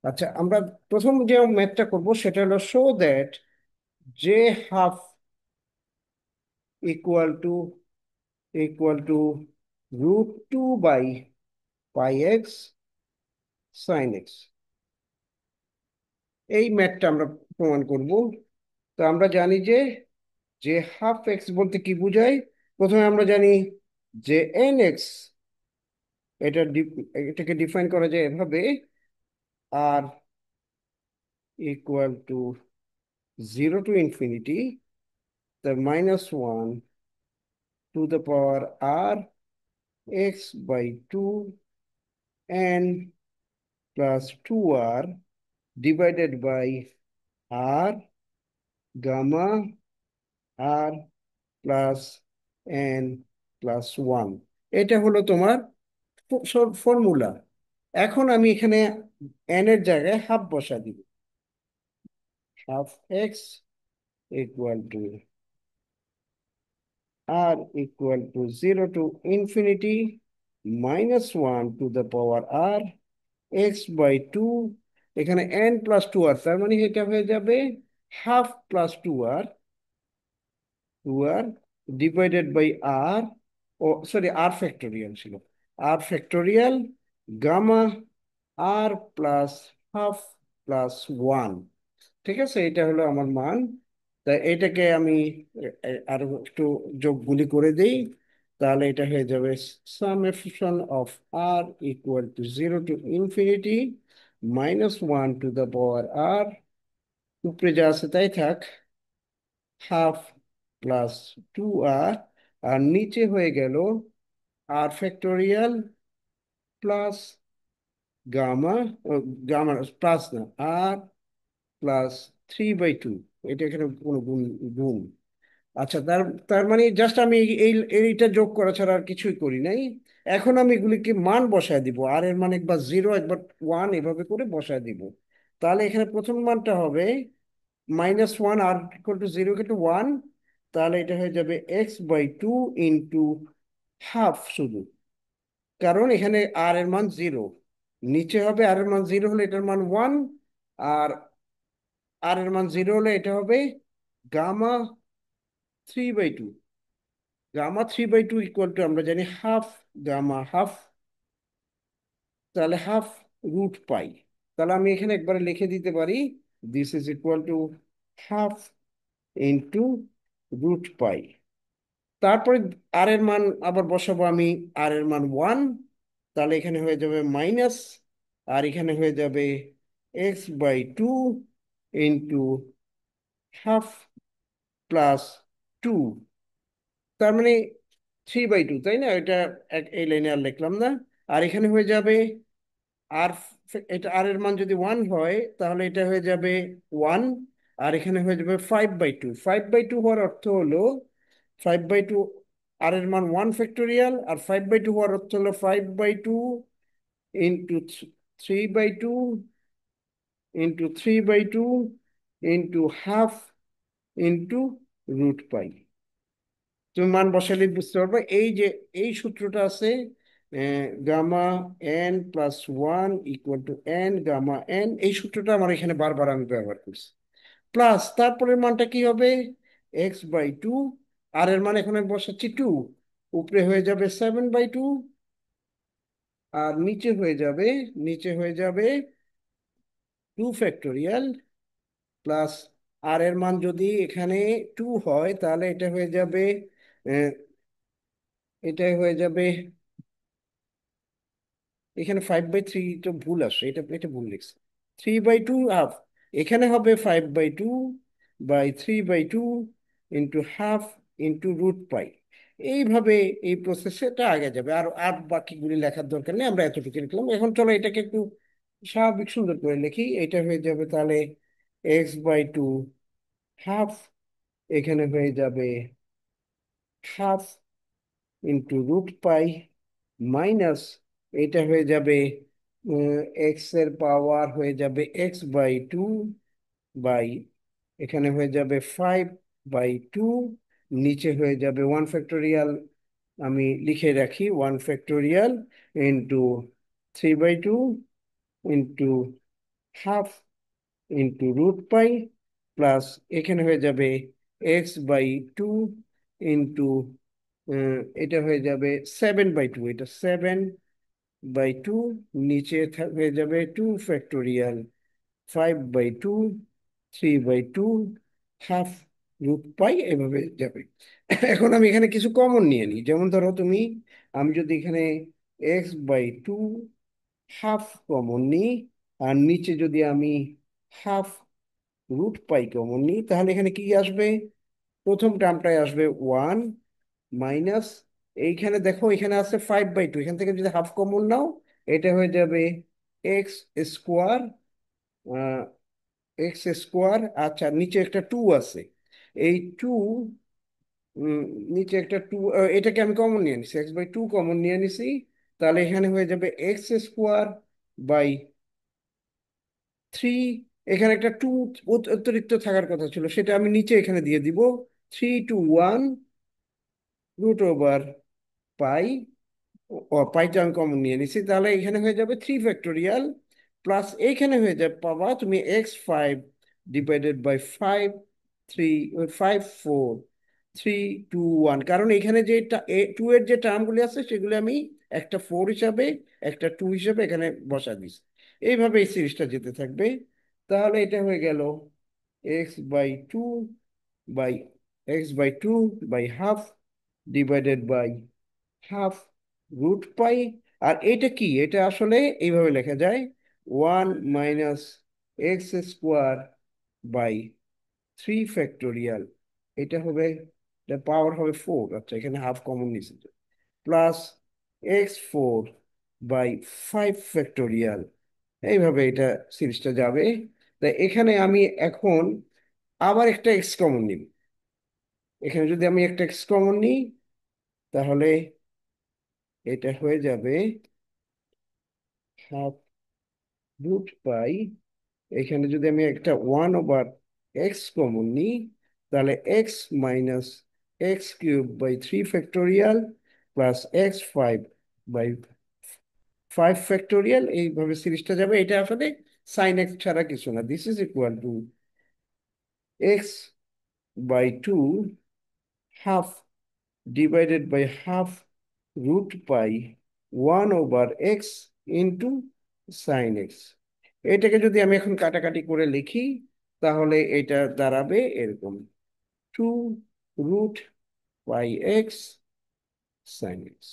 আচ্ছা, আমরা প্রথম যে ম্যাথটা করব সেটা হলো show that J half equal to √2 by pi X sine X. এই ম্যাথটা আমরা প্রমাণ করব। তো আমরা জানি যে হাফ এক্স বলতে কি বোঝায়। প্রথমে আমরা জানি যে এন এক্স, এটাকে ডিফাইন করা যায় এভাবে: আর equal to 0 to infinity, the -1 to the power r x by 2 n plus 2r divided by r gamma r plus N plus one. এটা হলো তোমার ফর্মুলা। এখন আমি এখানে এন এর জায়গায় হাফ বসা দিব। Half x equal two r equal to 0 to infinity -1 to the power r x/2। এখানে n+2r, তার মানে এটা হয়ে যাবে half plus two R divided by R, ও সরি, আর ফ্যাক্টোরিয়াল ছিল, R factorial gamma R plus half plus one. ঠিক আছে, এটা হলো আমার মান। তাই এটাকে আমি আরো একটু যোগগুলি করে দিই। তাহলে এটা হয়ে যাবে summation of R equal to 0 to infinity -1 to the power r, উপরে যা আছে তাই থাক, হাফ প্লাস টু আর, আর নিচে হয়ে গেল আর factorial plus gamma, gamma plus না, আর প্লাস 3/2। এটা এখানে কোনো গুণ গুণ আচ্ছা, তার তার মানে জাস্ট আমি এইটা যোগ করা ছাড়া আর কিছুই করি নাই। এখন আমি এগুলিকে মান বসায় দিব, আর এর মান একবার 0 একবার ওয়ান এভাবে করে বসায় দিব। তাহলে এখানে প্রথম মানটা হবে -1, আর ইকুয়াল টু 0 ইকুয়াল টু 1। তাহলে এটা হয়ে যাবে x/2 ইন্টু হাফ শুধু, কারণ এখানে আর এর মান 0। নিচে হবে আর এর মান 0 হলে এটার মান 1, আর আর এর মান 0 হলে এটা হবে গামা 3/2। গামা 3/2 ইকুয়াল টু আমরা জানি হাফ গামা হাফ, তাহলে হাফ রুট পাই। তাহলে আমি এখানে একবারে লিখে দিতে পারি this is equal to half into √পাই। তারপরে আর এর মান আবার বসাবো আমি, আর এর মান 1। তাহলে এখানে হয়ে যাবে মাইনাস, আর এখানে হয়ে যাবে x/2 into half plus two. তার মানে 3/2, তাই না? এটা এই লাইনে আর লিখলাম না। আর এখানে হয়ে যাবে আর, এটা আর এর মান যদি 1 হয় তাহলে এটা হয়ে যাবে 1। আর এখানে হয়ে যাবে 5/2। 5/2 হওয়ার অর্থ হলো 5/2, আর এর মান 1 ফ্যাক্টোরিয়াল, আর 5/2 হওয়ার অর্থ হলো 5/2 into 3/2 into into half into √পাই। তুমি মান বসালে বুঝতে পারবে এই যে এই সূত্রটা আছে, gamma n+1 equal to N gamma N. এই সূত্রটা আমার এখানে বারবার আমি ব্যবহার করছি। প্লাস তারপরের মানটা কি হবে? x/2, আর এর মান এখন আমি বসাচ্ছি 2। উপরে হয়ে যাবে 7/2, আর নিচে হয়ে যাবে 2 ফ্যাক্টোরিয়াল প্লাস, আর এর মান যদি এখানে 2 হয় তাহলে আহ, এটা হয়ে যাবে এখানে 5/3, তো ভুল আসছে, এটা এটা ভুল লিখছে। 3/2 হাফ, এখানে হবে 5/2/3/2 ইন্টু হাফ ইন্টু √পাই। এইভাবে এই প্রসেসটা আগে যাবে। আর আর বাকিগুলি লেখার দরকার নেই, আমরা এতটুকু লিখলাম। এখন চলো এটাকে একটু স্বাভাবিক সুন্দর করে লিখি। এটা হয়ে যাবে তাহলে x/2 হাফ, এখানে হয়ে যাবে হাফ ইন্টু √পাই মাইনাস, এটা হয়ে যাবে এক্স এর পাওয়ার হয়ে যাবে x/2 বাই, এখানে হয়ে যাবে 5/2, নিচে হয়ে যাবে 1 ফ্যাক্টোরিয়াল, আমি লিখে রাখি 1 factorial into 3/2 into half into root pi plus এখানে হয়ে যাবে x/2 ইন্টু এটা হয়ে যাবে 7/2, এটা 7/2, নিচে হয়ে যাবে 2 ফ্যাক্টোরিয়াল 5/2, 3/2, হাফ রুট পাই, এভাবে যাবে। এখন আমি এখানে কিছু কমন নিয়ে নিই, যেমন ধরো আমি যদি এখানে x/2 হাফ কমন নিই, আর নিচে যদি আমি হাফ রুট পাই কমন নিই, তাহলে এখানে কি আসবে? প্রথম টার্মটায় আসবে 1 মাইনাস, এইখানে দেখো এখানে আছে 5/2, এখান থেকে যদি হাফ কমন নাও এটা হয়ে যাবে এক্স স্কোয়ার, x²। আচ্ছা, নিচে একটা 2 আছে, এই 2, নিচে একটা 2, এটাকে আমি কমন নিয়ে নিছি, x/2 কমন নিয়ে নিছি। তাহলে এখানে হয়ে যাবে x² বাই 3। এখানে একটা 2 অতিরিক্ত থাকার কথা ছিল, সেটা আমি নিচে এখানে দিয়ে দিব। 3 to 1 রুট ওভার পাই, ও পাইটা আমি কমন নিয়ে নিছি, তাহলে এখানে হয়ে যাবে 3 ফ্যাক্টোরিয়াল প্লাস এইখানে হয়ে যাবে, পাবা তুমি x5/5, 5, 4, 3, 2, 1, কারণ এখানে যে 2 এর যে টার্মগুলি আছে সেগুলি আমি একটা 4 হিসাবে একটা 2 হিসাবে এখানে বসা দিছি। এইভাবে এই সিরিজটা যেতে থাকবে। তাহলে এটা হয়ে গেল x/2 by x/2 by half divided by half root pi. আর এটা কি, এটা আসলে এইভাবে লেখা যায় 1 - x² বাই 3 ফ্যাক্টোরিয়াল। এটা হবে, এটা পাওয়ার হবে 4, আচ্ছা এখানে হাফ কমন নিচ্ছে, প্লাস x4/5 ফ্যাক্টোরিয়াল। এইভাবে এটা সিরিজটা যাবে। তাই এখানে আমি এখন আবার একটা এক্স কমন নিব। এখানে যদি আমি একটা এক্স কমন নিই, তাহলে এটা হয়ে যাবে হাফ রুট পাই। এখানে যদি আমি একটা 1/x কমন নিই, তাহলে x - x³ by 3 factorial plus x5/5 factorial, এইভাবে সিরিজটা যাবে। এটা আসলে সাইন এক্স ছাড়া কিছু না। This is equal to x/2 half divided by half root pi 1/x into sine X. এটাকে যদি আমি এখন কাটাকাটি করে লিখি, তাহলে এটা দাঁড়াবে এরকম 2√πx সাইন এক্স।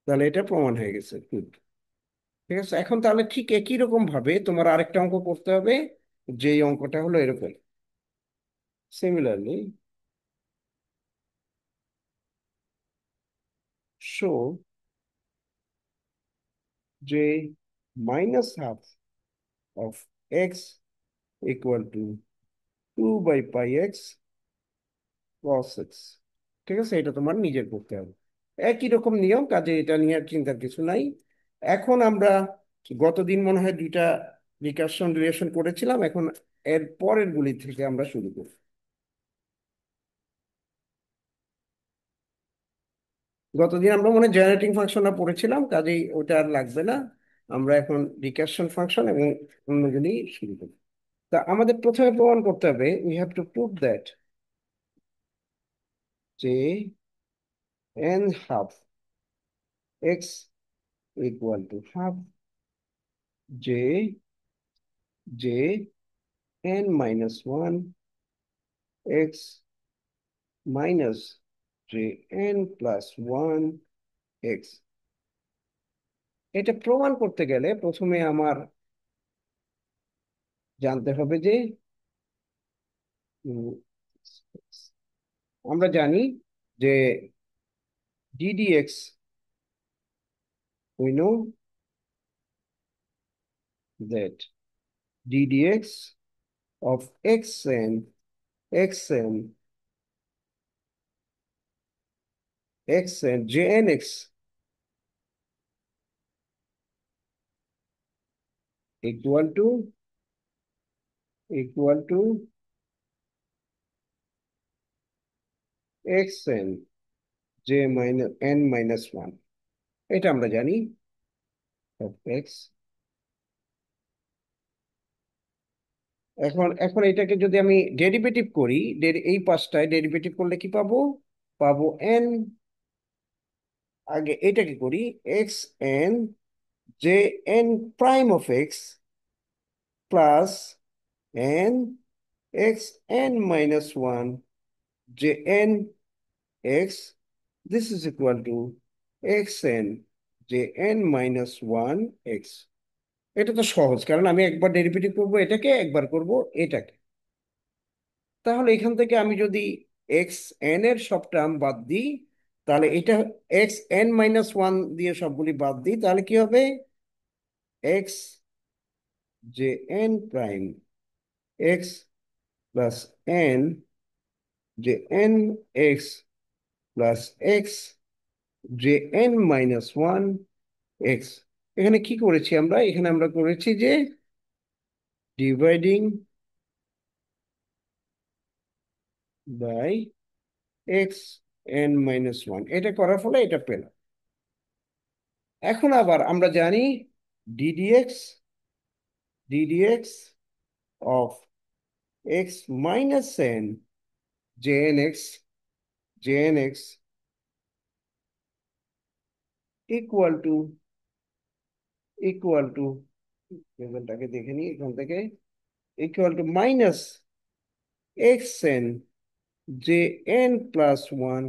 তাহলে এটা প্রমাণ হয়ে গেছে, গুড। ঠিক আছে, এখন তাহলে ঠিক একই রকম ভাবে তোমার আরেকটা অঙ্ক করতে হবে, যেই অঙ্কটা হলো এরকম। সিমিলারলি শো যে -half of x equal two 2/πx cos x। ঠিক আছে, এটা তোমার নিজের করতে হবে, একই রকম নিয়ম, কাজে এটা নিয়ে আর চিন্তার কিছু নাই। এখন আমরা গতদিন মনে হয় দুইটা রিকারশন রিলেশন করেছিলাম, এখন এর পরের গুলি থেকে আমরা শুরু করি। গতদিন আমরা মনে হয় জেনারেটিং ফাংশনটা পড়েছিলাম, কাজেই ওটা আর লাগবে না। আমরা এখন রিকারশন ফাংশন এবং অন্যগুলি শুরু করি। তা আমাদের প্রথমে প্রমাণ করতে হবে, we have to prove that যে n½ ইকুয়াল টু হাফ যে যে n-1 x মাইনাস যে n+1 x। এটা প্রমাণ করতে গেলে প্রথমে আমার জানতে হবে যে উম, আমরা জানি যে ddx, we know that ddx of xn jnx equal to equal to xn j minus n-1, এটা আমরা জানি of x এখন এখন এটাকে যদি আমি ডেরিভেটিভ করি, এই পাশটায় ডেরিভেটিভ করলে কি পাবো? পাবো এন, আগে এটাকে করি, x n J N prime of x plus N x N minus one J N x, this is equal to x n J n minus one x. এটা তো সহজ, কারণ আমি একবার ডেরিভেটিভ করবো এটাকে, একবার করব এটাকে। তাহলে এখান থেকে আমি যদি এক্স এন এর সব টার্ম বাদ দিই, তাহলে এটা এক্স এন মাইনাস ওয়ান দিয়ে সবগুলি বাদ দিই, তাহলে কি হবে? X J N prime x plus n J N x plus x J n minus one x. এখানে কি করেছি আমরা? এখানে আমরা করেছি যে dividing by x N minus one, এটা করার ফলে এটা পেলাম। এখন আবার আমরা জানি d d x d d x of x minus n j n x j n x equal to equal to রেজাল্টটাকে দেখে নিই এখান থেকে, equal to minus x n J N plus one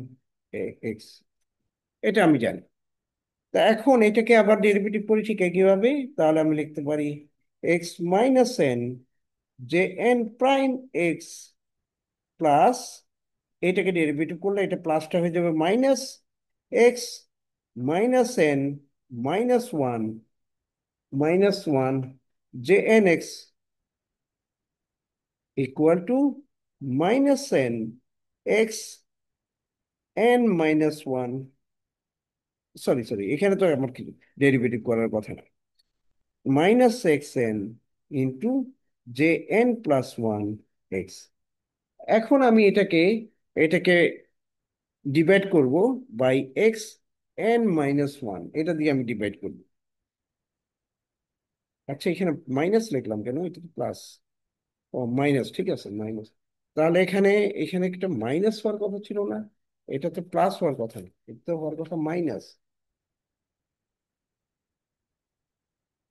x. এটা আমি জানি। তা এখন এটাকে আবার ডেরিভেটিভ করি ঠিক একইভাবে, তাহলে আমি লিখতে পারি X minus N J N prime x plus, এটাকে ডেরিভেটিভ করলে এটা প্লাসটা হয়ে যাবে minus X minus N minus one J N X equal to minus N x N minus one, sorry sorry, এখানে তো আমার কি ডেরিভেটিভ করার কথা না, minus x N into J N plus one X. এখন আমি এটাকে এটাকে ডিভাইড করব by x N minus one, এটা দিয়ে আমি ডিভাইড করব। আচ্ছা, এখানে মাইনাস লিখলাম কেন? এটা তো প্লাস। ও মাইনাস, ঠিক আছে মাইনাস। তাহলে এখানে এখানে একটা মাইনাস হওয়ার কথা ছিল না? এটা তো প্লাস হওয়ার কথা না, এটা তো হওয়ার কথা মাইনাস।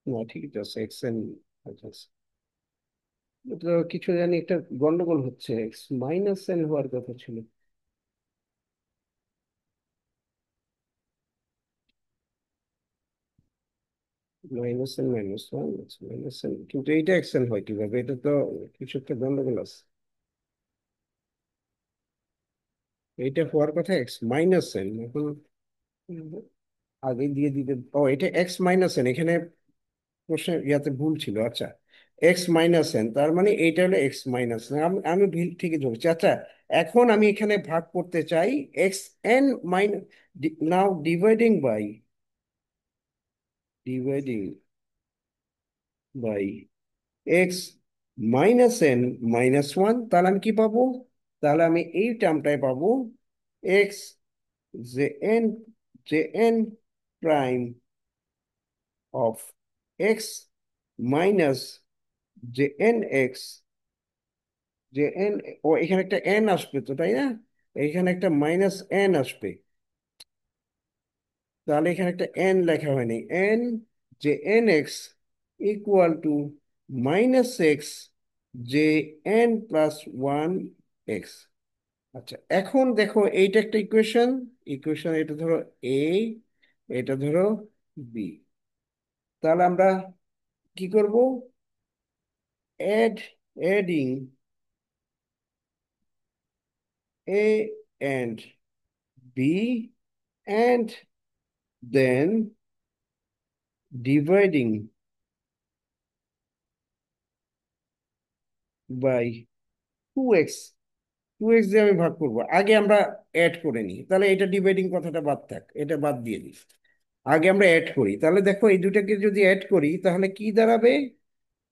না ঠিক আছে, এক্স এন, আচ্ছা আচ্ছা। এটা কিছু জানি একটা গন্ডগোল হচ্ছে, এক্স মাইনাস এন হওয়ার কথা ছিল। Minus N minus one, minus N, কিন্তু এইটা এক্স এন হয় কিভাবে? এটা তো কিছু একটা গন্ডগোল আছে। এইটা হওয়ার কথা এক্স মাইনাস এন, এখন আগে দিয়ে দিতে, ও এটা এক্স মাইনাস এন, এখানে প্রশ্নের ইয়াতে ভুল ছিল। আচ্ছা, এক্স মাইনাস এন, তার মানে এইটা হলো এক্স মাইনাস, আমি আমি ভুল ঠিকই ধরেছি। আচ্ছা, এখন আমি এখানে ভাগ করতে চাই x N minus, now dividing by x minus N minus one, তাহলে আমি কি পাবো? তাহলে আমি এই টার্মটাই পাবো, x J n J N prime of x minus j N x J n, ও এখানে একটা এন আসবে তো, তাই না? এখানে একটা মাইনাস এন আসবে, তাহলে এখানে একটা এন লেখা হয়নি, N J N X equal to minus x J N plus one x. আচ্ছা, এখন দেখো এইটা একটা ইকুয়েশন, ইকুয়েশন এটা ধরো এ, এটা ধরো বি। তাহলে আমরা কি করব? Adding A and b, and then dividing by 2x, 2x দিয়ে আমি ভাগ করব। আগে আমরা অ্যাড করে নিই, তাহলে এটা ডিভাইডিং কথাটা বাদ থাক, এটা বাদ দিয়ে দিই। আগে আমরা অ্যাড করি, তাহলে দেখো এই দুটাকে যদি অ্যাড করি তাহলে কি দাঁড়াবে?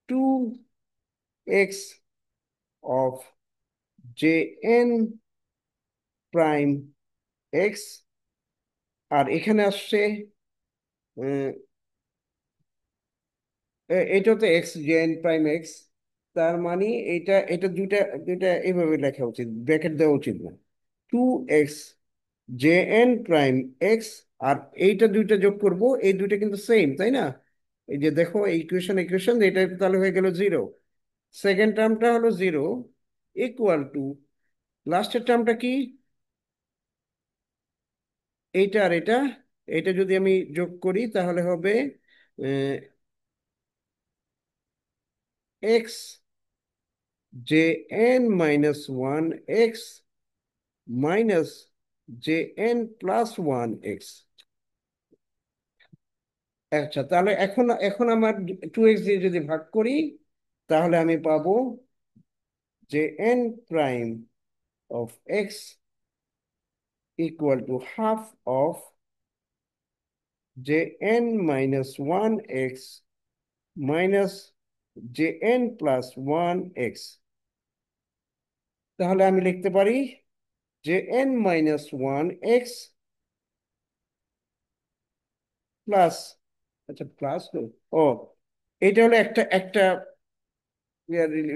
2x of j N prime x, আর এখানে আসছে এটা তো x J N prime x, তার মানে এটা এটা দুইটা দুইটা এইভাবে লেখা উচিত, ব্র্যাকেট দেওয়া উচিত না। 2x j N prime x, আর এইটা দুইটা যোগ করব, এই দুইটা কিন্তু সেম, তাই না? এই যে দেখো, ইকুয়েশন ইকুয়েশন, এটা তাহলে হয়ে গেল 0। সেকেন্ড টার্মটা হলো 0, ইকুয়াল টু লাস্টের টার্মটা কি? এইটা আর এটা, এটা যদি আমি যোগ করি তাহলে হবে x J n minus one x minus j N plus one x. আচ্ছা, তাহলে এখন এখন আমার 2x দিয়ে যদি ভাগ করি, তাহলে আমি পাবো j n prime of x equal to half of j n minus one x minus j N plus one x. তাহলে আমি লিখতে পারি যে N minus one x plus, আচ্ছা প্লাস, ও এটা হলো একটা একটা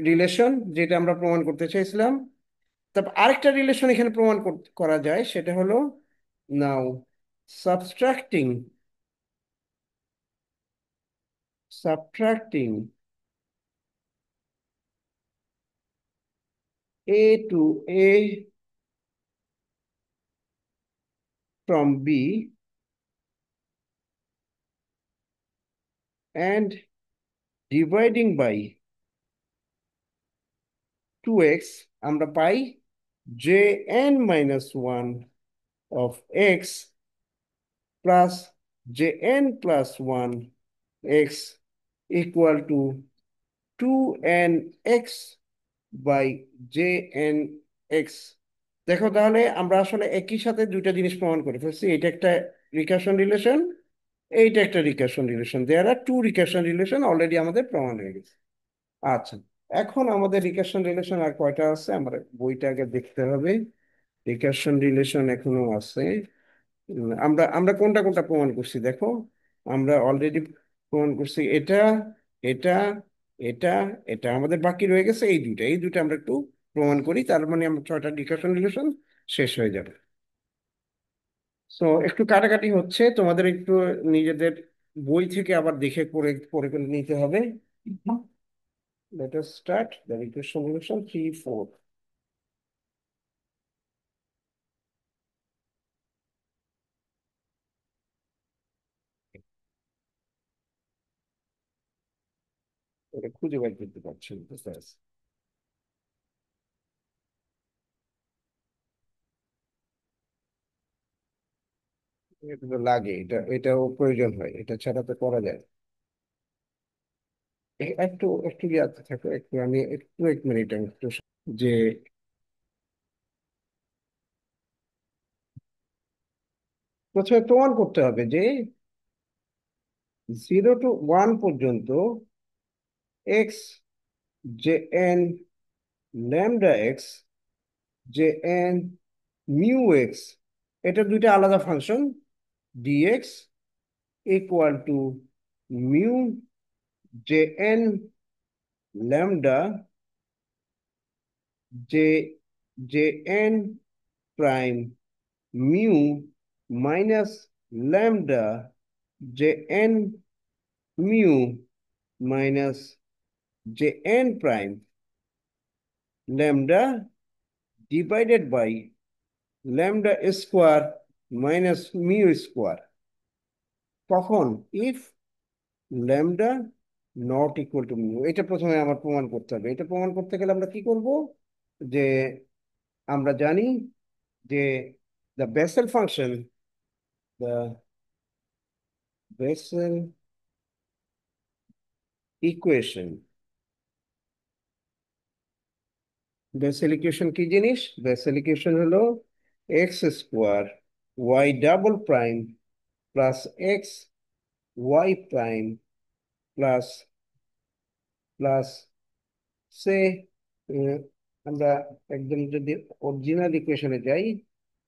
রিলেশন যেটা আমরা প্রমাণ করতে চাইছিলাম। তারপর আরেকটা রিলেশন এখানে প্রমাণ করা যায়, সেটা হলো নাও সাবট্রাক্টিং সাবট্রাক্টিং a to a from b and dividing by 2x, আমরা পাই jn minus 1 of x plus jn plus 1 x equal to 2nx by jn x। দেখো, তাহলে আমরা আসলে একই সাথে দুইটা জিনিস প্রমাণ করে ফেলছি। এটা একটা রিকার্শন রিলেশন, এইটা একটা রিকার্শন রিলেশন। দেয়ার আর টু রিকার্শন রিলেশন অলরেডি আমাদের প্রমাণ হয়ে গেছে। আচ্ছা, এখন আমাদের রিকার্শন রিলেশন আর কয়টা আছে, আমরা বইটা আগে দেখতে হবে। রিকার্শন রিলেশন এখনো আছে। আমরা আমরা কোনটা কোনটা প্রমাণ করছি দেখো। আমরা অলরেডি প্রমাণ করছি এটা, এটা, এটা, এটা। আমাদের বাকি রয়ে গেছে এই দুইটা, এই দুইটা আমরা একটু প্রমাণ করি, তার মানে আমরা 6টা রিকার্শন রিলেশন শেষ হয়ে যাবে। সো একটু কাটাকাটি হচ্ছে, তোমাদের একটু নিজেদের বই থেকে আবার দেখে পড়ে পড়ে করে নিতে হবে। Let us start the regression relation 3, 4. এটা খুঁজে বের করতে পারছি না, বুঝতে পারছি। এটা তো লাগে, এটাও প্রয়োজন হয়, এটা ছাড়া তো করা যায় না। একটু একটু ইয়াতে থাকো, একটু আমি একটু 1 মিনিট আমি একটু যে প্রথমে প্রমাণ করতে হবে যে 0 to 1 পর্যন্ত x J N lambda x J N mu x, এটা দুইটা আলাদা ফাংশন। D x equal to mu J N lambda j j N prime mu minus lambda J N mu minus j N prime lambda divided by lambda square minus mu square. কখন? If lambda not equal to mu. এটা প্রথমে আমার প্রমাণ করতে হবে। এটা প্রমাণ করতে গেলে আমরা কি করব, যে আমরা জানি যে the Bessel function, the Bessel equation, Bessel equation কি জিনিস? বেসেল ইকুয়েশন হলো x square y double prime plus x y prime plus plus সে, আমরা একদম যদি অরিজিনাল ইকুয়েশনে যাই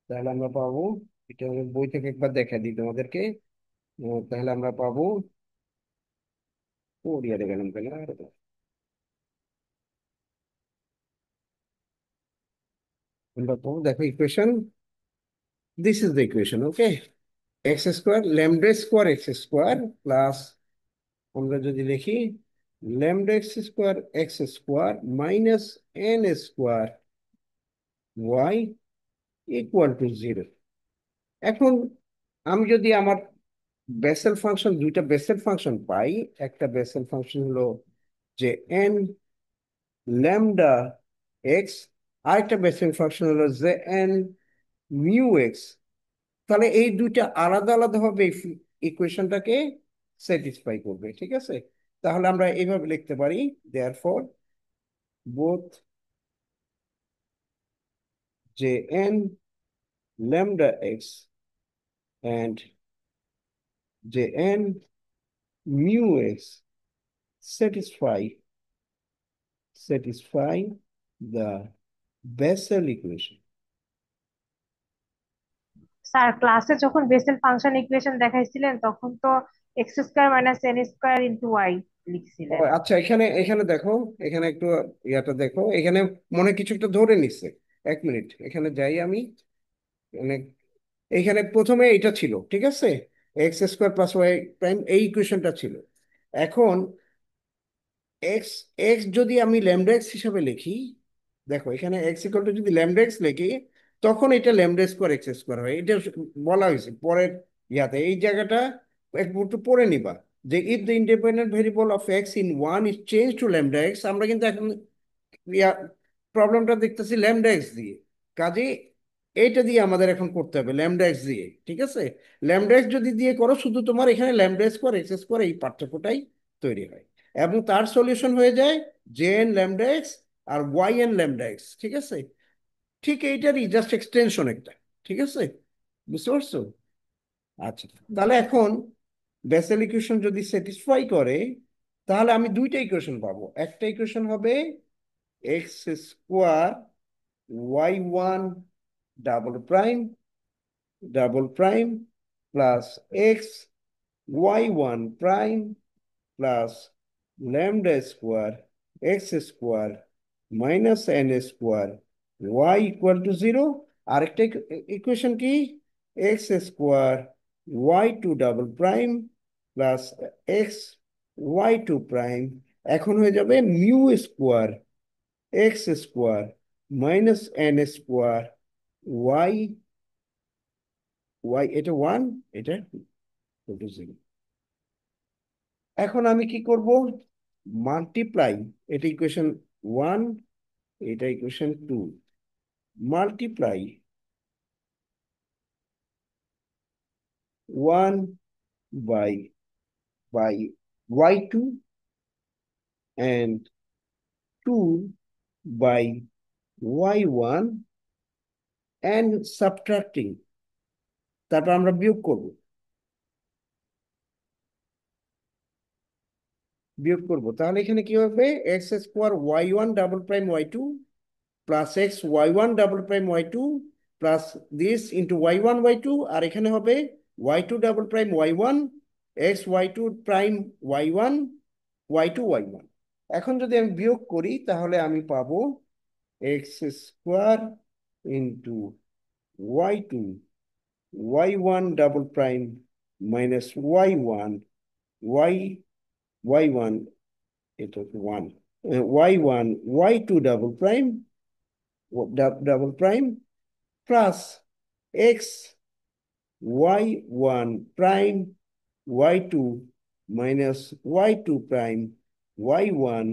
তাহলে আমরা পাবো, এটা আমি বই থেকে একবার দেখা দিই তোমাদেরকে। তাহলে আমরা পাবো, ও ইয়ারে গেলাম কেন, আমরা পাবো, দেখো equation, this is the equation, okay. X square lambda square X square plus, আমরা যদি লিখি lambda X square minus N square Y equal to zero. এখন আমি যদি আমার বেসেল ফাংশন, দুইটা বেসেল ফাংশন পাই, একটা বেসেল ফাংশন হলো যে এন ল্যামডা এক্স, আরেকটা বেসেল ফাংশন হলো যে এন মিউ এক্স, তাহলে এই দুইটা আলাদা আলাদা ভাবে ইকুয়েশনটাকে স্যাটিসফাই করবে, ঠিক আছে? তাহলে আমরা এইভাবে লিখতে পারি, therefore both j N lambda x and j n mu x satisfy satisfy the Bessel equation. Sir ক্লাসে যখন বেসেল ফাংশন ইকুয়েশন দেখাইছিলেন তখন তো x square minus N square into y ও লিখছিলেন। আচ্ছা, এখানে এখানে দেখো, এখানে একটু ইয়াটা দেখো, এখানে মনে কিছু একটা ধরে নিচ্ছে। এক মিনিট, এখানে যাই আমি। মানে এখানে প্রথমে এটা ছিল, ঠিক আছে, X square plus Y prime, এই ইকুয়েশনটা ছিল। এখন এক্স এক্স যদি আমি ল্যামডা এক্স হিসাবে লিখি, দেখো এখানে এক্স ইকুয়াল টু যদি ল্যামডা এক্স লিখি, তখন এটা ল্যামডা স্কোয়ার এক্স স্কোয়ার হয়। এটা বলা হয়েছে পরের ইয়াতে, এই জায়গাটা একটু পড়ে নিবা, যে if the independent variable of x in one is change to lambda x. আমরা কিন্তু এখন প্রবলেমটা দেখতেছি ল্যামডা এক্স দিয়ে, কাজে এইটা দিয়ে আমাদের এখন করতে হবে ল্যামডা এক্স দিয়ে, ঠিক আছে? ল্যামডা এক্স যদি দিয়ে করো, শুধু তোমার এখানে ল্যামডা স্কোয়ার এক্স স্কোয়ার এই পার্থক্যটাই তৈরি হয়, এবং তার সলিউশন হয়ে যায় জে এন ল্যামডা এক্স আর ওয়াই এন ল্যামডা এক্স, ঠিক আছে? ঠিক এইটারই জাস্ট এক্সটেনশন একটা, ঠিক আছে? বুঝতে পারছো? আচ্ছা, তাহলে এখন বেসেল ইকুয়েশন যদি স্যাটিসফাই করে, তাহলে আমি দুইটা ইকুয়েশন পাবো। একটা ইকুয়েশন হবে x square Y one double prime plus x Y one prime plus lambda square X square minus N square Y equal to zero. আরেকটা ইকুয়েশন কি, X square Y two double prime plus x Y two prime, এখন হয়ে যাবে mu square X square minus N square Y, Y এটা one, এটা two zero. এখন আমি কি করব, মাল্টিপ্লাই, এটা ইকুয়েশন ওয়ান, এটা equation two, multiply one by by y two and two by y one and subtracting, তারপর আমরা বিয়োগ করব, তাহলে এখানে কি হবে, x square Y one double prime y two plus x Y one double prime y two plus this into Y one Y two, আর এখানে হবে y two double prime y one x Y two prime y one Y two Y one. এখন যদি আমি বিয়োগ করি, তাহলে আমি পাবো x square into y two Y one double prime minus Y one y y one, এটা one, y one Y two double prime plus x Y one prime y two minus y two prime y one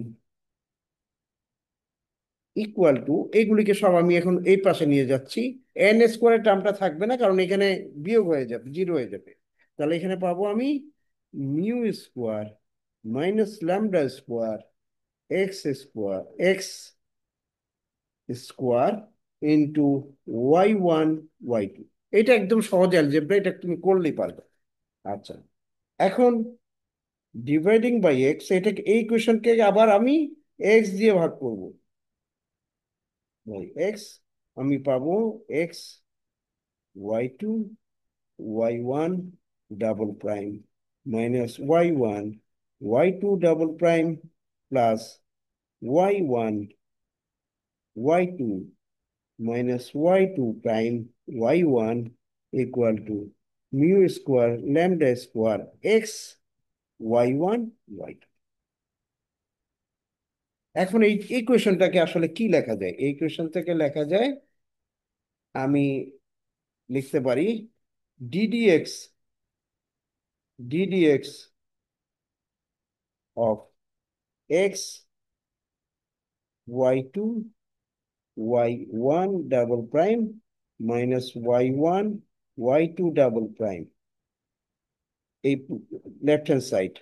equal to, এগুলিকে সব আমি এখন এই পাশে নিয়ে যাচ্ছি। N স্কোয়ারের টার্মটা থাকবে না, কারণ এখানে বিয়োগ হয়ে যাবে, জিরো হয়ে যাবে। তাহলে এখানে পাবো আমি mu square minus lambda square X square X square into Y one Y two. এটা একদম সহজ অ্যালজেব্রা, এটা তুমি করলেই পারবে। আচ্ছা, এখন ডিভাইডিং বাই এক্স, এটাকে এই কোয়েশনকে আবার আমি এক্স দিয়ে ভাগ করব, বাই এক্স, আমি পাবো X Y two Y one double prime minus Y one Y two double prime plus Y one Y two minus y2 prime y1 equal to mu square lambda square x y1 y2। এখন এই ইকুয়েশনটাকে আসলে কি লেখা যায়? এই equation থেকে লেখা যায়, আমি লিখতে পারি ddx ddx of x y2 y1 double prime minus y1 y2 double prime, এই লেফট হ্যান্ড সাইড।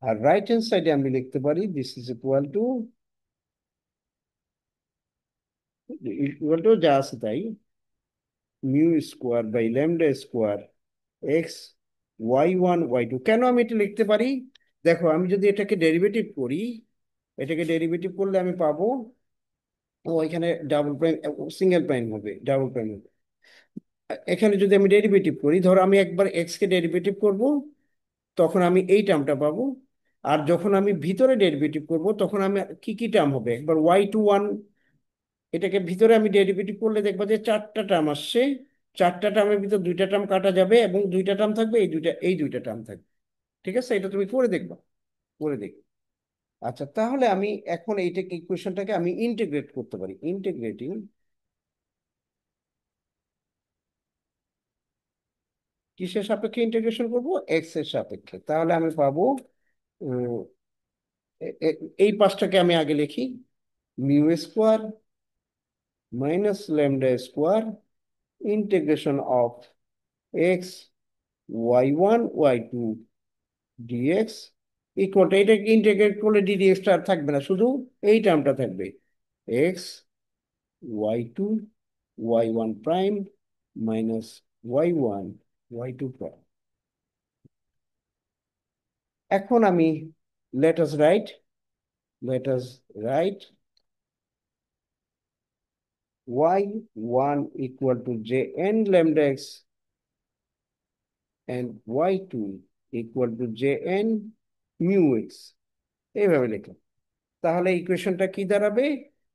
আর রাইট হ্যান্ড সাইডে আমি লিখতে পারি দিস ইজ ইকুয়াল টু যা আছে তাই, mu square by lambda square x ওয়াই1 ওয়াই2। কেন আমি এটা লিখতে পারি? দেখো, আমি যদি এটাকে ডেরিভেটিভ করি, এটাকে ডেরিভেটিভ করলে আমি পাবো, ও এখানে ডাবল প্রাইম সিঙ্গেল প্রাইম হবে, ডাবল প্রাইম হবে। এখানে যদি আমি ডেরিভেটিভ করি, ধরো আমি একবার এক্স কে ডেরিভেটিভ করব, তখন আমি এই টার্মটা পাবো। আর যখন আমি ভিতরে ডেরিভেটিভ করব, তখন আমি কি কি টার্ম হবে, একবার y2 1, এটাকে ভিতরে আমি ডেরিভেটিভ করলে দেখবো যে চারটা টার্ম আসছে। চারটা টার্মের ভিতর দুইটা টার্ম কাটা যাবে এবং দুইটা টার্ম থাকবে, এই দুইটা টার্ম থাকবে। ঠিক আছে, এটা তুমি করে দেখবা, করে দেখবে। আচ্ছা, তাহলে আমি এখন এইটাকে ইকুয়েশনটাকে আমি ইন্টিগ্রেট করতে পারি। ইন্টিগ্রেটিং, কিসের সাপেক্ষে ইন্টিগ্রেশন করব? এক্স এর সাপেক্ষে। তাহলে আমি পাবো, উম, এই পাঁচটাকে আমি আগে লিখি, mu square minus lambda square integration of x ওয়াই1 ওয়াই2 ডিএক্স ইকুয়াল টু, এটাকে ইন্টিগ্রেট করলে ডিডিএক্সটা আর থাকবে না, শুধু এই টার্মটা থাকবে, এক্স ওয়াই2 ওয়াই1 প্রাইম মাইনাস ওয়াই1 ওয়াই2 প্রাইম। এখন আমি let us write let us write y1 equal to jn lambda x and y2 equal to jn mu x, এইভাবে লিখলাম। তাহলে ইকুয়েশনটা কি দাঁড়াবে?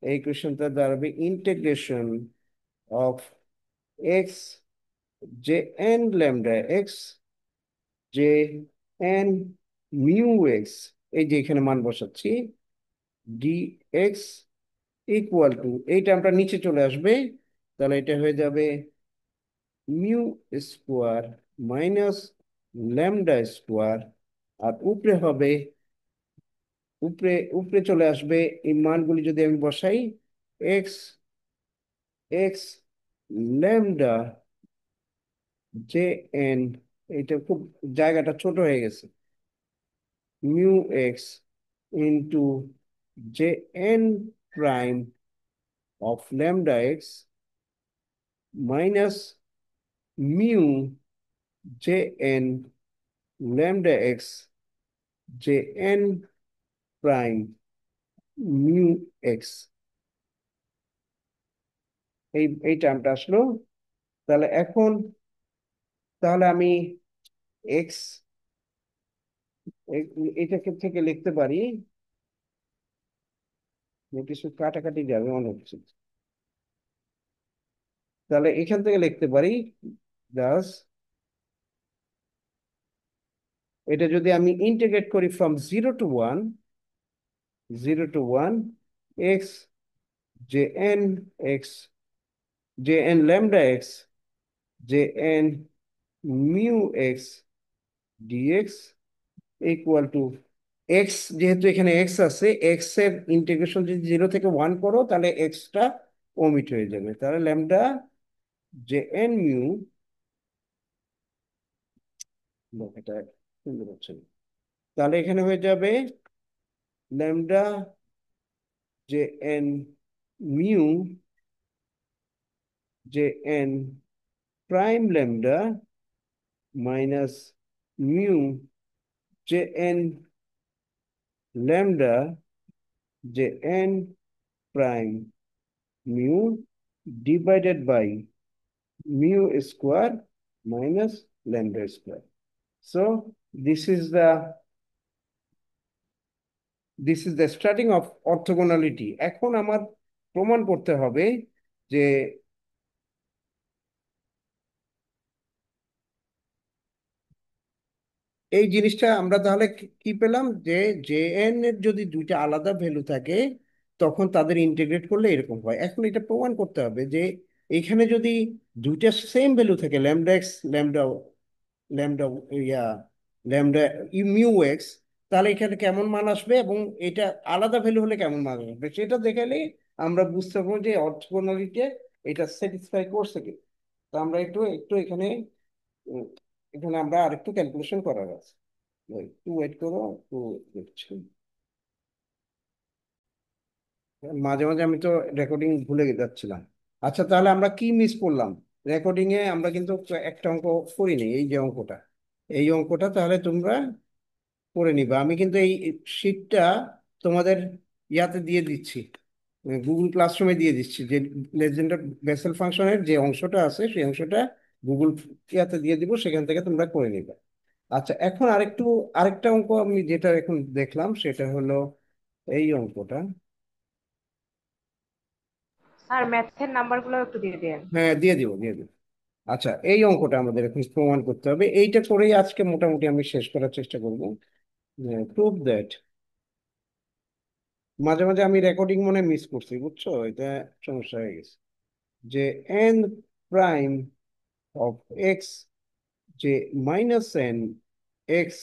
এই ইকুয়েশনটা দাঁড়াবে integration of x J N lambda x J N mu x, এই যে এখানে মান বসাচ্ছি, ডি এক্স ইকুয়াল টু, এই টার্মটা নিচে চলে আসবে, তাহলে এটা হয়ে যাবে mu square minus lambda square. আর উপরে হবে, উপরে উপরে চলে আসবে, এই মানগুলি যদি আমি বসাই, x x lambda J N, এটা খুব জায়গাটা ছোট হয়ে গেছে, mu x into J N prime of lambda x minus mu J N lambda x J N prime mu x, এই টার্মটা আসলো। তাহলে এখন, তাহলে আমি এক্স এটাকে থেকে লিখতে পারি, কিছু কাটাকাটি যাবে মনে হচ্ছে, তাহলে এখান থেকে লিখতে পারি দাস, এটা যদি আমি ইন্টিগ্রেট করি from 0 to 1, 0 to 1, X J N x J N lambda x J N mu X DX equal to X, যেহেতু এখানে এক্স আছে, এক্স এর ইন্টিগ্রেশন যদি 0 থেকে 1 করো, তাহলে এক্সটা ওমিট হয়ে যাবে, তাহলে ল্যামডা জে এন মিউ, এটা সুন্দর হচ্ছে না। তাহলে এখানে হয়ে যাবে lambda J N mu J N prime lambda minus mu J N lambda J N prime mu divided by mu square minus lambda square. So this is the this is the starting of orthogonality. এখন আমার প্রমাণ করতে হবে যে এই জিনিসটা আমরা তাহলে কি কি পেলাম, যে জে এন এর যদি দুইটা আলাদা ভ্যালু থাকে তখন তাদের ইন্টিগ্রেট করলে এরকম হয়। এখন এটা প্রমাণ করতে হবে যে এখানে যদি দুইটা সেম ভ্যালু থাকে, ল্যামডা এক্স ল্যামডা ল্যামডা ইয়া ল্যামডা মিউ এক্স, তাহলে এখানে কেমন মান আসবে এবং এটা আলাদা ভ্যালু হলে কেমন মান আসবে সেটা দেখালে আমরা বুঝতে পারবো যে অর্থগোনালিটি এটা স্যাটিসফাই করছে কি। তো আমরা একটু একটু এখানে উম, এখানে আমরা আরেকটু ক্যালকুলেশন করার আছে। একটু ওয়েট করো, একটু দেখছি। মাঝে মাঝে আমি তো রেকর্ডিং ভুলে যাচ্ছিলাম। আচ্ছা, তাহলে আমরা কি মিস করলাম? রেকর্ডিং এ আমরা কিন্তু একটা অঙ্ক করিনি, এই যে অঙ্কটা, এই অঙ্কটা তাহলে তোমরা করে নিবা। আমি কিন্তু এই শিটটা তোমাদের ইয়াতে দিয়ে দিচ্ছি, গুগল ক্লাসরুমে দিয়ে দিচ্ছি, যে লেজেন্ডার বেসেল ফাংশনের যে অংশটা আছে সেই অংশটা গুগল ইয়াতে দিয়ে দিব, সেখান থেকে তোমরা করে নিবা। আচ্ছা, এখন আরেকটা অঙ্ক আমি যেটা এখন দেখলাম সেটা হলো এই অঙ্কটা। স্যার ম্যাথের নাম্বারগুলো একটু দিয়ে দেন। হ্যাঁ, দিয়ে দিব দিয়ে দিব। আচ্ছা, এই অঙ্কটা আমাদের এখন প্রমাণ করতে হবে, এইটা করেই আজকে মোটামুটি আমি শেষ করার চেষ্টা করবো। প্রুভ দ্যাট, মাঝে মাঝে আমি রেকর্ডিং মনে মিস করছি, বুঝছো, এটা সমস্যা হয়ে গেছে। যে এন প্রাইম অফ এক্স, যে minus N x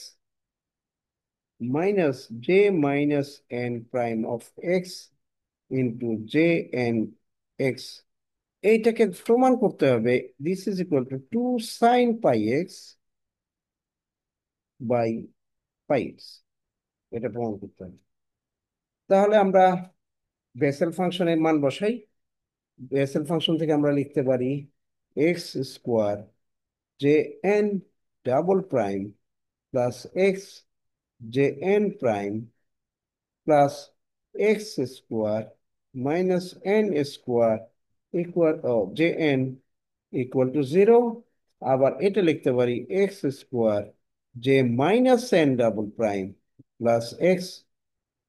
minus j minus n prime of x into J N x, এইটাকে প্রমাণ করতে হবে this is equal to two sine pi x by pi x, এটা প্রমাণ করতে হবে। তাহলে আমরা বেসেল ফাংশনের মান বসাই। বেসেল ফাংশন থেকে আমরা লিখতে পারি x square j n double prime plus x J N prime plus x square minus N square equal j n equal to zero. আবার এটা লিখতে পারি x square j minus n double prime plus x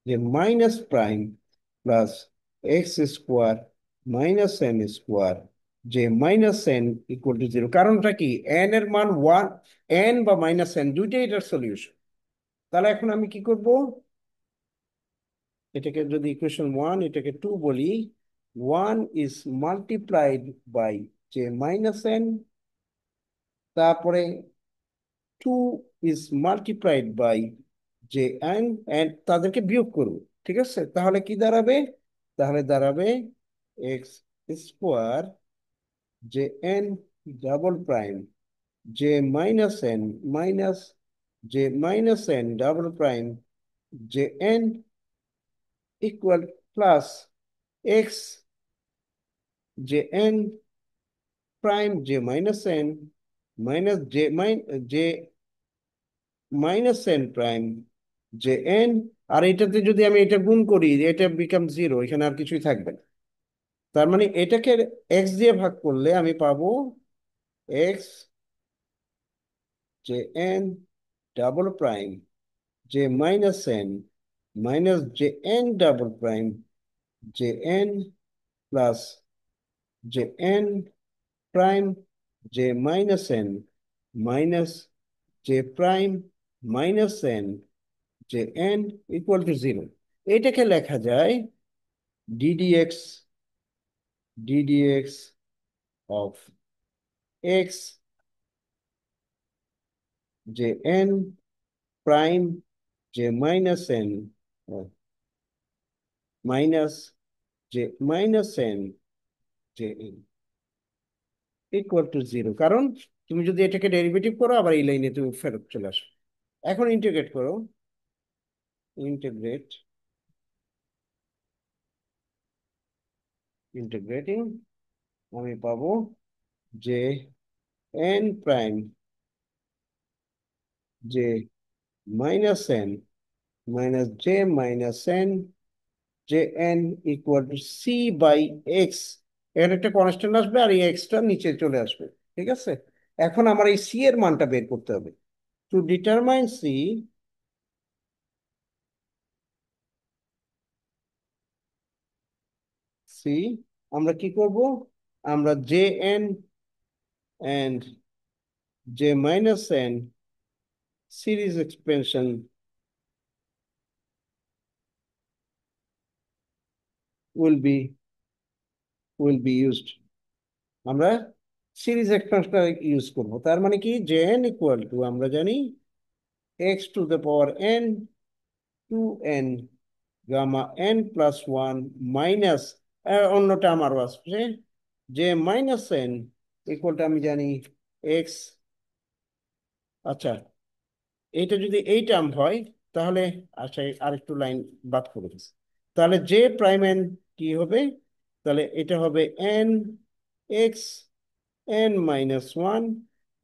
যে minus prime plus x square minus N square j minus n equal to zero. কারণটা কি, n এর মান one, n বা মাইনাস এন দুইটাই এটার সলিউশন। তাহলে এখন আমি কি করব, এটাকে যদি ইকুয়েশন ওয়ান এটাকে টু বলি, ওয়ান ইজ মাল্টিপ্লাইড বাই যে মাইনাস এন, তারপরে টু ইজ মাল্টিপ্লাইড বাই যে এন, এন্ড তাদেরকে বিয়োগ করব। ঠিক আছে, তাহলে কি দাঁড়াবে, তাহলে দাঁড়াবে এক্স স্কোয়ার যে N double prime j minus N minus যে মাইনাস এন ডাবল প্রাইম যে এন ইকুয়াল প্লাস এক্স যে n prime j minus N minus যে মাইনাস এন প্রাইম যে এন। আর এটাতে যদি আমি এটা গুণ করি এটা বিকাম জিরো, এখানে আর কিছুই থাকবে না। তার মানে এটাকে এক্স দিয়ে ভাগ করলে আমি পাবো এক্স যে N double prime j minus N minus যে এন ডাবল প্রাইম যে এন প্লাস যে n prime j minus N minus যে prime minus n j n equal to zero. এটাকে লেখা যায় ডিডিএক্স ডিডিএক্স অফ এক্স যে n prime j minus N minus যে minus n j n equal to zero. কারণ তুমি যদি এটাকে ডেরিভেটিভ করো আবার এই লাইনে তুমি ফেরত চলে আসো। এখন ইন্টিগ্রেট করো, ইন্টিগ্রেট ইন্টিগ্রেটিং আমি পাবো j n prime j minus N minus j minus n j n equal to c by x. এখানে একটা কনস্ট্যান্ট আসবে আর এই এক্সটা নিচে চলে আসবে। ঠিক আছে, এখন আমার এই সি এর মানটা বের করতে হবে। টু ডিটারমাইন সি, সি আমরা কি করব, আমরা J N and J minus N series expansion will be will be used. আমরা সিরিজ এক্সপেনশন ইউজ করব, তার মানে কি জে এন ইকুয়াল টু আমরা জানি x to the power n two N gamma n plus one minus অন্য term আরো আসছে যে মাইনাস এন ইকুয়ালটা আমি জানি এক্স। আচ্ছা, এইটা যদি এই টার্ম হয় তাহলে আচ্ছা আরেকটু লাইন বাদ করে দিচ্ছি। তাহলে জে প্রাইম এন কি হবে? তাহলে এটা হবে n x N minus one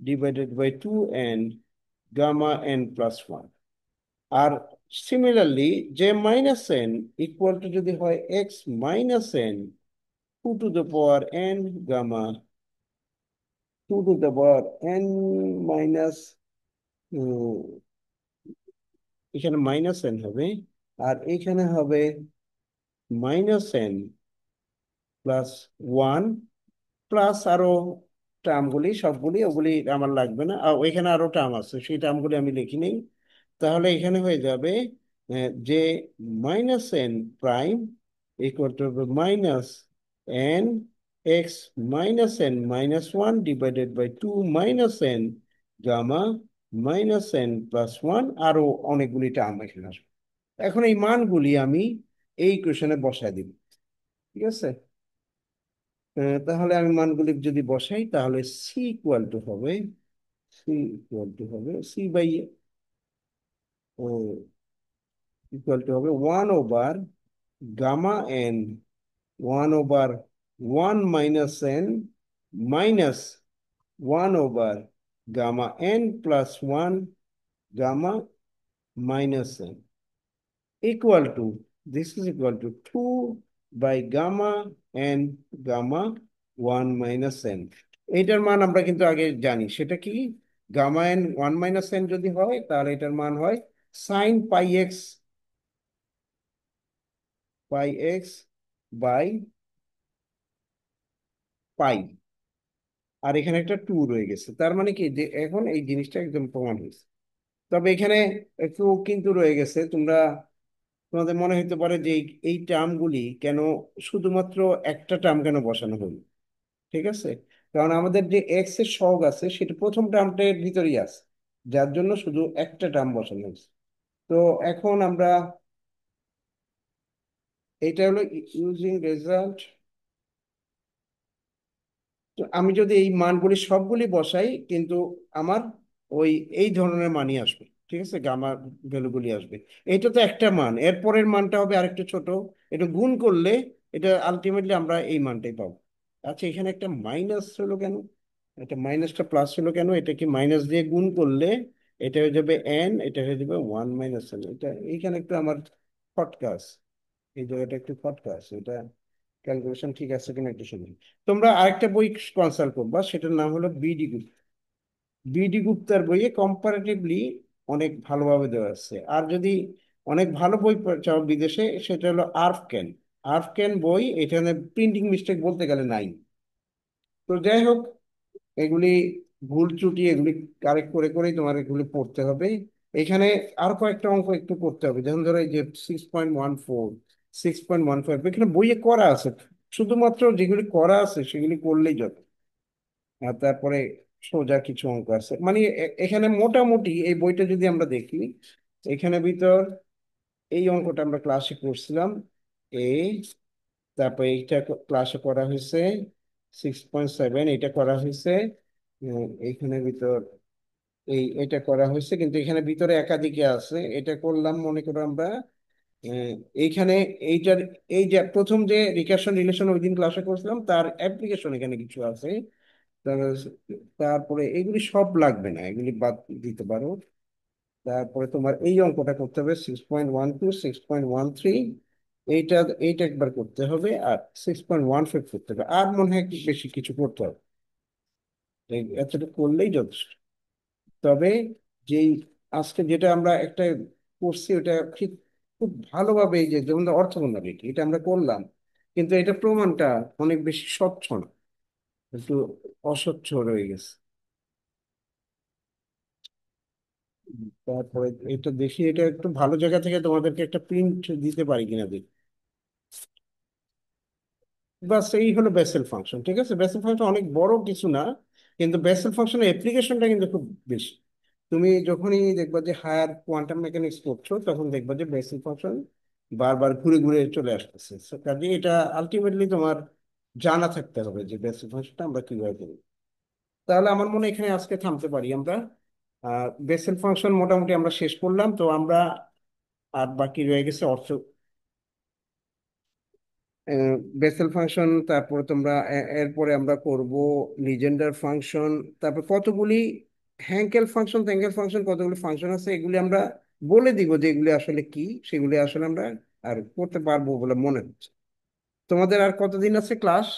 divided by two N gamma n plus one. আর similarly j minus n equal to যদি হয় x minus n two to the power n gamma two to the power n minus, এখানে minus n হবে আর এখানে হবে minus n plus one plus আরো টার্মগুলি সবগুলি ওগুলি আমার লাগবে না, আর ওইখানে আরো টার্ম আছে সেই টার্মগুলি আমি লিখি নেই। তাহলে এখানে হয়ে যাবে যে minus n prime equal to minus N x minus N minus one divided by two minus n gamma minus n plus one, আরো অনেকগুলি টার্ম এখানে আসবে। এখন এই মানগুলি আমি এই কোশ্চেনে বসায় দিব, ঠিক আছে? তাহলে আমি মানগুলি যদি বসাই তাহলে সি ইকুয়াল টু হবে, সি ইকুয়াল টু হবে সি বাই ইকুয়াল টু হবে one over gamma n one over one minus N minus one over gamma n plus one gamma minus n equal to, this is equal to 2 by gamma n gamma 1 minus n। এইটার মান আমরা কিন্তু আগে জানি, সেটা কি? Gamma n one minus n যদি হয় তাহলে এটার মান হয় sine pi x, pi x by pi. আর এখানে একটা টু রয়ে গেছে, তার মানে কি যে এখন এই জিনিসটা একদম প্রমাণ হয়েছে। তবে এখানে একটু কিন্তু রয়ে গেছে, তোমাদের মনে হতে পারে যে এই টার্মগুলি কেন শুধুমাত্র একটা টার্ম কেন বসানো হলো। ঠিক আছে, কারণ আমাদের যে এক্স এর সহগ আছে সেটা প্রথম টার্মটার ভিতরেই আছে, যার জন্য শুধু একটা টার্ম বসানো হয়েছে। তো এখন আমরা এটা হলো ইউজিং রেজাল্ট। তো আমি যদি এই মানগুলি সবগুলি বসাই কিন্তু আমার ওই এই ধরনের মানই আসবে, ঠিক আছে, গামা ভ্যালুগুলি আসবে। এটা তো একটা মান, এর পরের মানটা হবে আরেকটু ছোট, এটা গুণ করলে এটা আলটিমেটলি আমরা এই মানটাই পাবো। আচ্ছা, এখানে একটা মাইনাস হলো কেন? এটা মাইনাসটা প্লাস হলো কেন? এটা কি মাইনাস দিয়ে গুণ করলে এটা হয়ে যাবে এন, এটা হয়ে যাবে ওয়ান মাইনাস এন। এটা এইখানে একটু আমার ফটকা আছে, এই জায়গাটা একটু ফটকা আছে, এটা ক্যালকুলেশন ঠিক আছে কিনা একটু শুনুন। তোমরা আরেকটা বই কনসাল্ট করবা, সেটার নাম হলো বিডি গুপ্তা। বিডি গুপ্তার বইয়ে কম্পারেটিভলি অনেক ভালোভাবে দেওয়া আছে। আর যদি অনেক ভালো বই চাও বিদেশে, সেটা হলো আর্ফকেন। আর্ফকেন বই, এখানে প্রিন্টিং মিস্টেক বলতে গেলে নাই। তো যাই হোক, এগুলি ভুল ত্রুটি এগুলি কারেক্ট করে করেই তোমার এগুলি পড়তে হবে। এখানে আর কয়েকটা অঙ্ক একটু করতে হবে, যেমন ধরো এই যে 6.14 6.15 এখানে বইয়ে করা আছে, শুধুমাত্র যেগুলি করা আছে সেগুলি করলেই যত। আর তারপরে সোজা কিছু অঙ্ক আছে, মানে এখানে মোটামুটি এই বইটা যদি আমরা দেখি, এখানে ভিতর এই অঙ্কটা আমরা ক্লাসে করছিলাম এ, তারপরে এইটা ক্লাসে করা হয়েছে 6.7, এটা করা হয়েছে এইখানে ভিতর এটা করা হয়েছে, কিন্তু এখানে ভিতরে একাধিকে আছে। এটা করলাম মনে করো আমরা আহ, এইখানে এইটার এই যে প্রথম যে রিকারশন রিলেশন ওই দিন ক্লাসে করছিলাম তার অ্যাপ্লিকেশন এখানে কিছু আছে। তারপরে এগুলি সব লাগবে না, এগুলি বাদ দিতে পারো। তারপরে তোমার এই অঙ্কটা করতে হবে 6.12 6.13, এইটা এইটা একবার করতে হবে, আর 6.15 করতে হবে, আর মনে হয় বেশি কিছু করতে হবে। এতটুকু করলেই যথেষ্ট। তবে যেই আজকে যেটা আমরা একটা করছি ওটা ঠিক খুব ভালোভাবে, এই যে যেমন অর্থগোনালিটি এটা আমরা করলাম, কিন্তু এটা প্রমাণটা অনেক বেশি স্বচ্ছ না। একটু অস্বচ্ছ রয়ে গেছে। তারপরে এটা দেখি, এটা একটু ভালো জায়গা থেকে তোমাদেরকে একটা প্রিন্ট দিতে পারি কিনা দেখি। বাস এই হলো বেসেল ফাংশন। ঠিক আছে, বেসেল ফাংশন অনেক বড় কিছু না, কিন্তু বেসেল ফাংশনের অ্যাপ্লিকেশনটা কিন্তু খুব বেশি। তুমি যখনই দেখবা যে হায়ার কোয়ান্টাম মেকানিক্স পড়ছো, তখন দেখবা যে বেসেল ফাংশন বারবার ঘুরে ঘুরে চলে আসতেছে। কাজে এটা আলটিমেটলি তোমার জানা থাকতে হবে যে বেসেল ফাংশনটা আমরা কিভাবে করি। তাহলে আমার মনে হয় এখানে আজকে থামতে পারি আমরা। বেসেল ফাংশন মোটামুটি আমরা শেষ করলাম, তো আমরা আর বাকি রয়ে গেছে অর্থ বেসেল ফাংশন। তারপরে তোমরা এরপরে আমরা করব লিজেন্ডার ফাংশন। তারপর কতগুলি হ্যাঙ্কেল ফাংশন, ট্যাঙ্কেল ফাংশন, কতগুলি ফাংশন আছে এগুলি আমরা বলে দিব যে এগুলি আসলে কি। সেগুলি আসলে আমরা আর করতে পারবো বলে মনে হচ্ছে। তোমাদের আর কতদিন আছে ক্লাস?